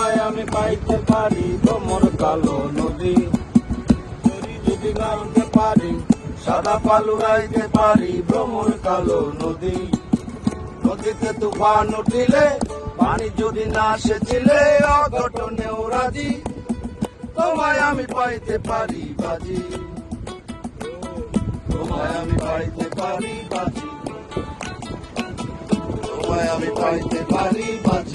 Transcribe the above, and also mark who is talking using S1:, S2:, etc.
S1: তোমায় আমি পাইতে পারি ভ্রমর কালো নদী। যদি গাইতে পারি সাদা পালু রাইতে পারি ভ্রমর কালো নদী। নদীতে তুফান উঠিলে পানি যদি না সেচিলে অঘটনেও রাজি। তোমায় আমি পাইতে পারি বাজি, তোমায় আমি পাইতে পারি বাজি, তোমায় আমি পাইতে পারি বাজি।